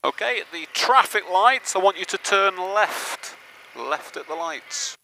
Okay, at the traffic lights, I want you to turn left. Left at the lights.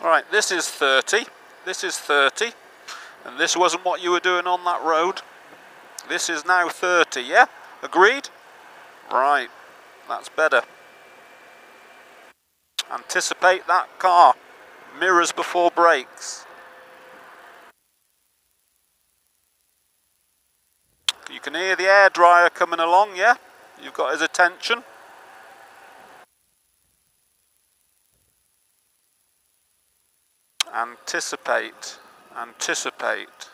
Alright, this is 30, this is 30, and this wasn't what you were doing on that road. This is now 30, yeah? Agreed? Right, that's better. Anticipate that car. Mirrors before brakes. You can hear the hairdryer coming along, yeah? You've got his attention. Anticipate, anticipate.